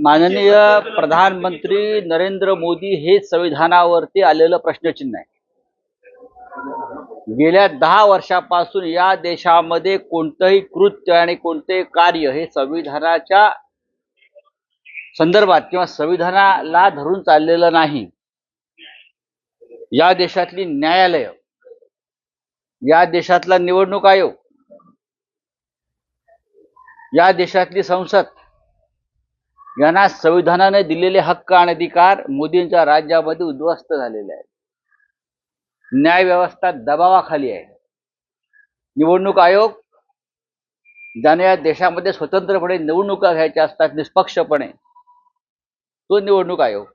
माननीय प्रधानमंत्री नरेंद्र मोदी हे संविधानावरती आलेलं प्रश्नचिन्ह आहे. गेल्या 10 वर्षापासून या देशामध्ये कोणतंही कृत्य आणि कोणतेही कार्य हे संविधानाच्या संदर्भात किंवा संविधानाला धरून चाललेलं नाही. या देशातली न्यायालय, या देशातला निवडणूक आयोग, या देशातली संसद यांना संविधानाने दिलेले हक्क आणि अधिकार मोदींच्या राज्यामध्ये उद्ध्वस्त झालेले आहेत. न्याय व्यवस्था दबावाखाली आहे. निवडणूक आयोग, ज्याने या देशामध्ये स्वतंत्रपणे निवडणुका घ्यायच्या असतात निष्पक्षपणे, तो निवडणूक आयोग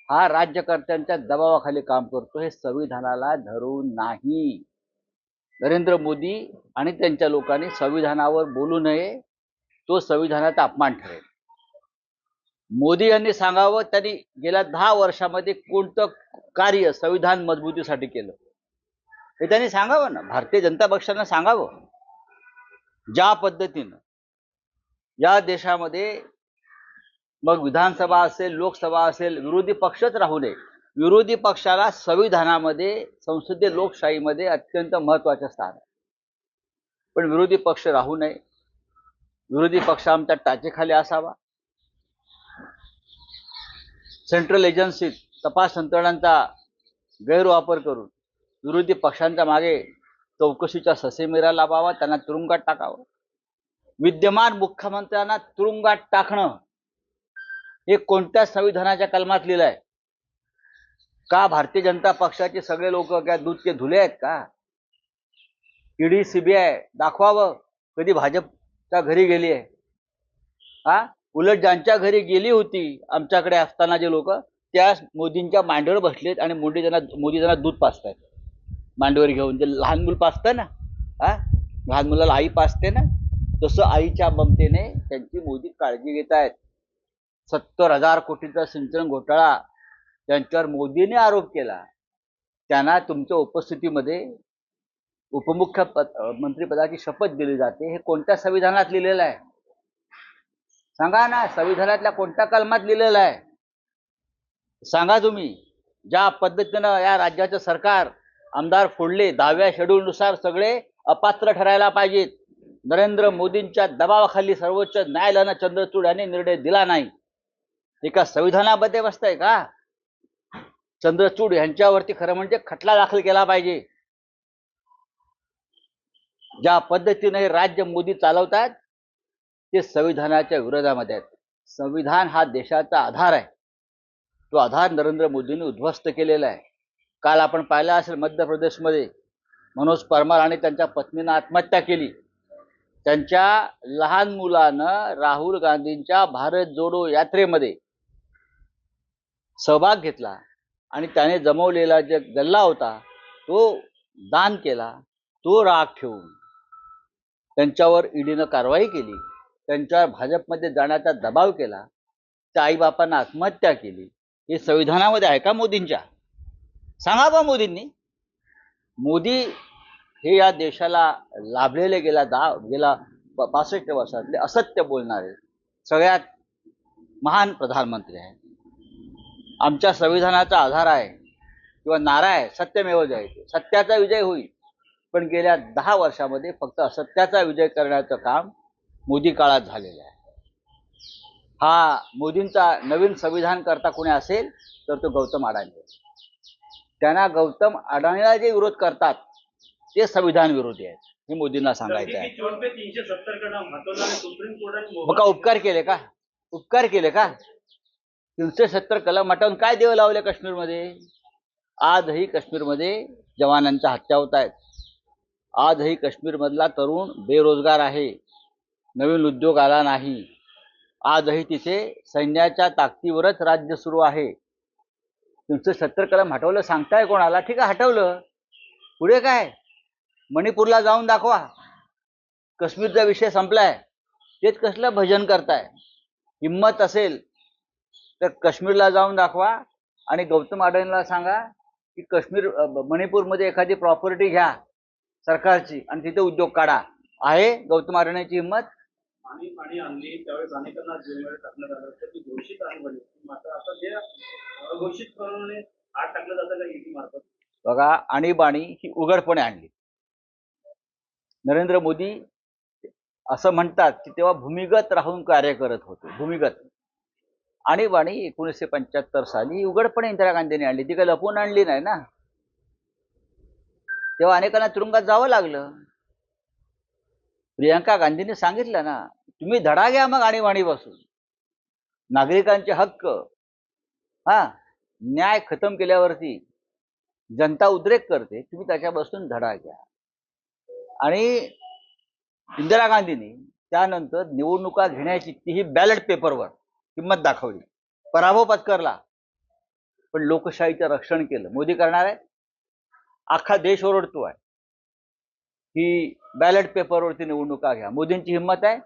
हा राज्यकर्त्यांच्या दबावाखाली काम करतो. हे संविधानाला धरून नाही. नरेंद्र मोदी आणि त्यांच्या लोकांनी संविधानावर बोलू नये, तो संविधानाचा अपमान ठरेल. मोदी यांनी सांगावं त्यांनी गेल्या 10 वर्षामध्ये कोणतं कार्य संविधान मजबूतीसाठी केलं हे त्यांनी सांगावं ना. भारतीय जनता पक्षानं सांगावं. ज्या पद्धतीनं या देशामध्ये मग विधानसभा असेल, लोकसभा असेल, विरोधी पक्षच राहू नये. विरोधी पक्षाला संविधानामध्ये, संसदीय लोकशाहीमध्ये अत्यंत महत्त्वाचं स्थान आहे. पण विरोधी पक्ष राहू नये. विरोधी पक्ष आमच्या टाचेखाली असावा. सेंट्रल एजन्सीत तपास यंत्रणांचा गैरवापर करून विरोधी पक्षांच्या मागे चौकशीचा ससेमिरा लावावा, त्यांना तुरुंगात टाकावं. विद्यमान मुख्यमंत्र्यांना तुरुंगात टाकणं हे कोणत्या संविधानाच्या कलमात लिहिलं आहे का? भारतीय जनता पक्षाचे सगळे लोक काय दूध के धुले आहेत का? ईडी सीबीआय दाखवावं कधी भाजपच्या घरी गेली आहे. उलट ज्यांच्या घरी गेली होती आमच्याकडे असताना जे लोक, त्या मोदींच्या मांडीवर बसलेत आणि मोदी त्यांना दूध पाजतायत मांडीवर घेऊन. जे लहान मुल पाजतं ना, लहान मुलाला आई पाजते ना, तसं आईच्या ममतेने त्यांची मोदी काळजी घेत आहेत. 70,000 कोटीचा सिंचन घोटाळा त्यांच्यावर मोदीने आरोप केला. त्यांना तुमच्या उपस्थितीमध्ये उपमुख्यमंत्रीपदाची शपथ दिली जाते. हे कोणत्या संविधानात लिहिलेलं आहे सांगा ना. संविधानातल्या कोणत्या कलमात लिहिलेलं आहे सांगा तुम्ही. ज्या पद्धतीनं या राज्याचं सरकार आमदार फोडले, 10व्या शेड्यूलनुसार सगळे अपात्र ठरायला पाहिजेत. नरेंद्र मोदींच्या दबावाखाली सर्वोच्च न्यायालयानं चंद्रचूड यांनी निर्णय दिला नाही. एका संविधानामध्ये बसतंय का? चंद्रचूड यांच्यावरती खरं म्हणजे खटला दाखल केला पाहिजे. ज्या पद्धतीने हे राज्य मोदी चालवतात ते संविधानाच्या विरोधामध्ये आहेत. संविधान हा देशाचा आधार आहे. तो आधार नरेंद्र मोदींनी उद्ध्वस्त केलेला आहे. काल आपण पाहिलं असेल मध्य प्रदेशमध्ये मनोज परमार आणि त्यांच्या पत्नीनं आत्महत्या केली. त्यांच्या लहान मुलानं राहुल गांधींच्या भारत जोडो यात्रेमध्ये सहभाग घेतला आणि त्याने जमवलेला जे गल्ला होता तो दान केला. तो राग ठेवून त्यांच्यावर ईडीनं कारवाई केली. त्यांच्यावर भाजपमध्ये जाण्याचा दबाव केला. त्या आईबापांना आत्महत्या केली. हे संविधानामध्ये आहे का मोदींच्या? सांगा बा मोदींनी. मोदी हे या देशाला लाभलेले गेला 65 वर्षातले असत्य बोलणारे सगळ्यात महान प्रधानमंत्री आहेत. आमच्या संविधानाचा आधार आहे किंवा नारा आहे सत्यमेव जयते. सत्याचा विजय होईल. पण गेल्या 10 वर्षामध्ये फक्त असत्याचा विजय करण्याचं काम मोदी काळात झालेलं आहे. हा मोदींचा नवीन संविधान करता कोणी असेल तर तो गौतम अडाणी. त्यांना गौतम अडाणीला जे विरोध करतात ते संविधान विरोधी आहेत हे मोदींना सांगायचं आहे. मग का उपकार केले का? उपकार केले का? 370 कलम हटवून काय देव लावले काश्मीरमध्ये? आजही काश्मीरमध्ये जवानांच्या हत्या होत आहेत. आजही काश्मीरमधला तरुण बेरोजगार आहे. नवीन उद्योग आला नाही. आजही तिथे सैन्याच्या ताकदीवरच राज्य सुरू आहे. 370 कलम हटवलं सांगताय कोणाला? ठीक आहे हटवलं. पुढे काय? मणिपूरला जाऊन दाखवा. काश्मीरचा विषय संपलाय. तेच कसलं भजन करताय? हिम्मत असेल तर काश्मीरला जाऊन दाखवा आणि गौतम अडाणीला सांगा की मणिपूरमध्ये एखादी प्रॉपर्टी घ्या सरकारची आणि तिथे उद्योग काढा. आहे गौतम अडाणीची हिम्मत? पाणी पाणी आणली त्यावेळेस अनेकांना जेलमध्ये टाकण्यात आलं तर ती घोषित आणीबाणी मात्र आता जे अघोषितपणे आत टाकलं जातं का ईडी मार्फत. बघा, आणीबाणी ही उघडपणे आणली. नरेंद्र मोदी असं म्हणतात की तेव्हा भूमिगत राहून कार्य करत होते. भूमिगत आणीबाणी 1975 साली उघडपणे इंदिरा गांधींनी आणली. ती काही लपवून आणली नाही ना. तेव्हा अनेकांना तुरुंगात जावं लागलं. प्रियंका गांधींनी सांगितलं ना, तुम्ही धडा घ्या मग आणीबाणीपासून. नागरिकांचे हक्क, न्याय खतम केल्यावरती जनता उद्रेक करते, तुम्ही त्याच्यापासून धडा घ्या. आणि इंदिरा गांधींनी त्यानंतर निवडणुका घेण्याची तीही बॅलेट पेपरवर किंमत दाखवली, पराभव पत्करला, पण लोकशाहीचं रक्षण केलं. मोदी करणार आहे, अख्खा देश ओरडतो आहे की बॅलेट पेपरवरती निवडणुका घ्या. मोदींची हिंमत आहे.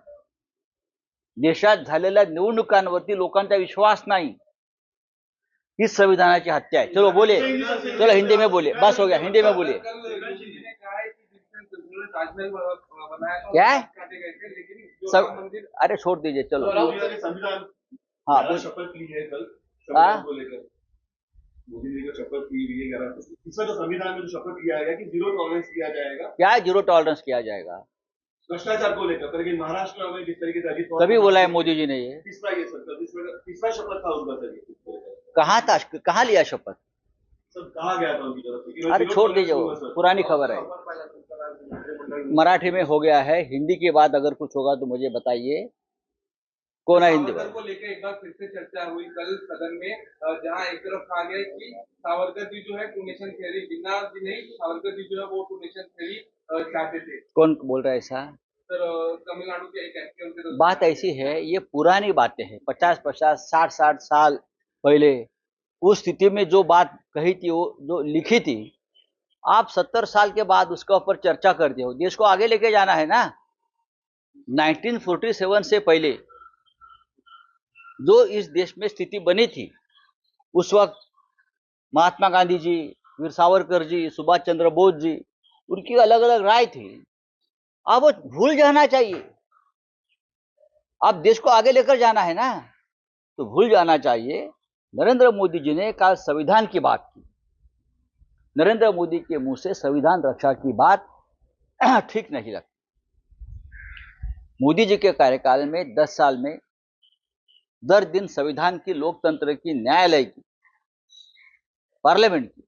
देशात झालेल्या निवडणुकांवरती लोकांचा विश्वास नाही, ही संविधानाची हत्या है. चलो बोले, चलो हिंदी में बोले, बस हो गया, हिंदी में बोलिए. क्या है सब? अरे छोड़ दीजिए, चलो. हाँ, शपथ ली है कल हाँ? को लेकर मोदी ने जो शपथ ली हुई है, इसमें तो संविधान में जो शपथ लिया गया कि जीरो टॉलरेंस किया जाएगा. क्या है जीरो टॉलरेंस किया जाएगा? भ्रष्टाचार को लेकर, लेकिन महाराष्ट्र में जिस तरीके से अजीत कभी बोला है मोदी जी ने ये? तीसरा ये सर, तीसरा शपथ था उनका सर. कहाँ था, कहाँ लिया शपथ? सब कहा गया था उनकी तरफ से. अरे छोड़ दीजिए, वो पुरानी खबर है. मराठी में हो गया है, हिंदी के बाद अगर कुछ होगा तो मुझे बताइए. कौन है हिंदी सावरकर को लेकर एक बार फिर से चर्चा हुई कल सदन में, जहां एक तरफ कहा गया कि सावरकर जी जो है टू नेशन थ्योरी, जिन्ना जी नहीं, सावरकर जी जो है वो टू नेशन थ्योरी चाहते थे. कौन बोल रहा है ऐसा? सर, तमिलनाडु के एक एमपी उनके बात ऐसी है, ये पुरानी बातें हैं. 50-50, 60-60 साल पहले उस स्थिति में जो बात कही थी, वो जो लिखी थी, आप 70 साल के बाद उसके ऊपर चर्चा करते हो. देश को आगे लेके जाना है ना. 1947 से पहले जो इस देश में स्थिति बनी थी, उस वक्त महात्मा गांधी जी, वीर सावरकर जी, सुभाष चंद्र बोस जी, उनकी अलग अलग राय थी. अब वो भूल जाना चाहिए. अब देश को आगे लेकर जाना है ना, तो भूल जाना चाहिए. नरेंद्र मोदी जी ने कल संविधान की बात की. नरेंद्र मोदी के मुंह से संविधान रक्षा की बात ठीक नहीं लगती. मोदी जी के कार्यकाल में 10 साल में दर दिन संविधान की, लोकतंत्र की, न्यायालय की, पार्लियामेंट की,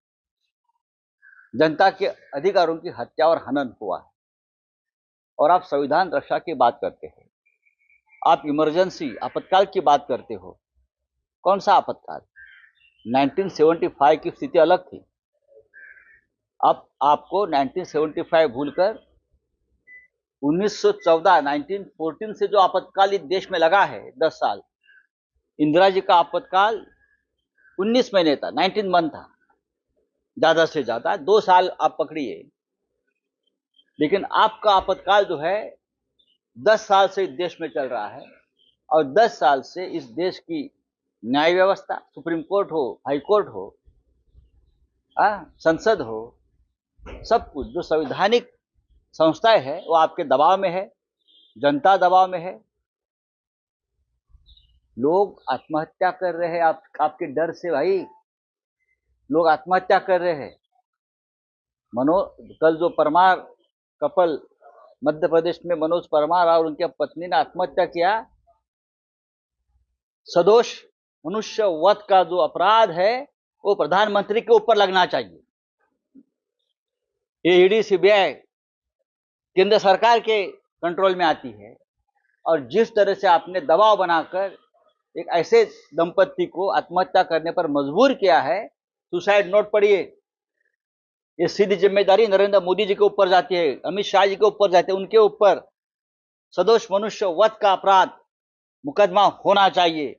जनता के अधिकारों की हत्या और हनन हुआ है. और आप संविधान रक्षा की बात करते हो, आप इमरजेंसी, आपातकाल की बात करते हो. कौन सा आपातकाल? 1975 की स्थिति अलग थी. अब आपको 1975 भूलकर 1914, 1914 से जो आपातकाल इस देश में लगा है 10 साल, इंदिरा जी का आपातकाल 19 महीने था, 19 मंथ था, ज्यादा से ज्यादा 2 साल आप पकड़िए. लेकिन आपका आपातकाल जो है 10 साल से इस देश में चल रहा है. और 10 साल से इस देश की न्याय व्यवस्था, सुप्रीम कोर्ट हो, हाई कोर्ट हो, संसद हो, सब कुछ जो संवैधानिक संस्थाएं है वो आपके दबाव में है, जनता दबाव में है. लोग आत्महत्या कर रहे हैं आपके डर से. भाई, लोग आत्महत्या कर रहे हैं. कल जो परमार कपल मध्य प्रदेश में, मनोज परमार और उनकी पत्नी ने आत्महत्या किया, सदोष मनुष्य वध का जो अपराध है वो प्रधानमंत्री के ऊपर लगना चाहिए. ये ईडी, सीबीआई केंद्र सरकार के कंट्रोल में आती है. और जिस तरह से आपने दबाव बनाकर एक ऐसे दंपति को आत्महत्या करने पर मजबूर किया है, सुसाइड नोट पढ़िए, ये सीधी जिम्मेदारी नरेंद्र मोदी जी के ऊपर जाती है, अमित शाह जी के ऊपर जाती है. उनके ऊपर सदोष मनुष्य वध का अपराध मुकदमा होना चाहिए.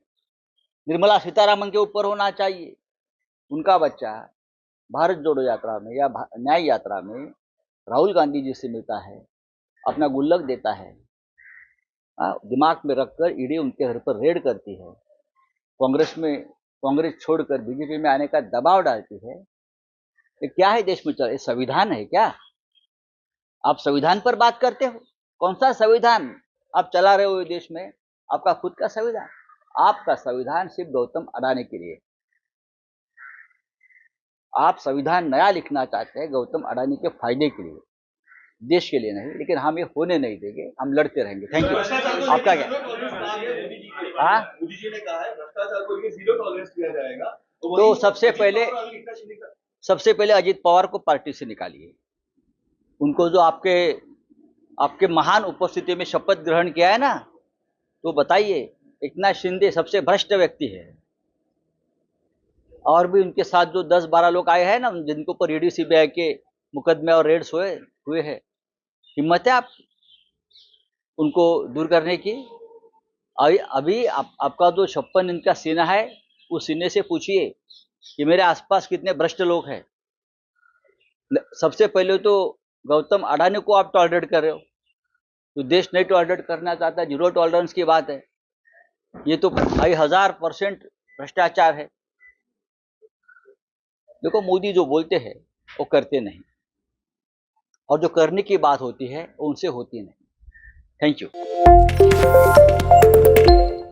निर्मला सीतारामन के ऊपर होना चाहिए. उनका बच्चा भारत जोड़ो यात्रा में या न्याय यात्रा में राहुल गांधी जी से मिलता है, अपना गुल्लक देता है, दिमाग में रखकर ईडी उनके घर पर रेड करती है, कांग्रेस छोड़कर बीजेपी में आने का दबाव डालती है. ये क्या है देश में चल? ये संविधान है क्या? आप संविधान पर बात करते हो? कौन सा संविधान? आप चला रहे हो ये देश में, आपका खुद का संविधान। आपका संविधान सिर्फ गौतम अडानी के लिए। आप संविधान नया लिखना चाहते हैं गौतम अडानी के फायदे के लिए, देश के लिए नहीं। लेकिन हम ये होने नहीं देंगे, हम लड़ते रहेंगे। Thank you. आपका क्या? हाँ, मोदी जी ने कहा है भ्रष्टाचार को लेकर जीरो टॉलरेंस किया जाएगा। तो सबसे पहले अजीत पवार को पार्टी से निकालिए। उनको जो आपके महान उपस्थिति में शपथ ग्रहण किया है ना, तो बताइए, एकनाथ शिंदे सबसे भ्रष्ट व्यक्ति है। और भी उनके साथ जो 10-12 लोग आए हैं ना, जिनको ऊपर ईडी सीबीआई के मुकदमे और रेड्स हुए हैं, हिम्मत है आप उनको दूर करने की? अभी आपका जो 56 इंच का सीना है, उस सीने से पूछिए कि मेरे आसपास कितने भ्रष्ट लोग हैं। सबसे पहले तो गौतम अडानी को आप टॉलरेट कर रहे हो, तो देश नहीं टॉलरेट करना चाहता। जीरो टॉलरेंस की बात है, ये तो 1000% भ्रष्टाचार है। देखो, मोदी जो बोलते हैं वो करते नहीं, और जो करने की बात होती है वो उनसे होती नहीं। Thank you.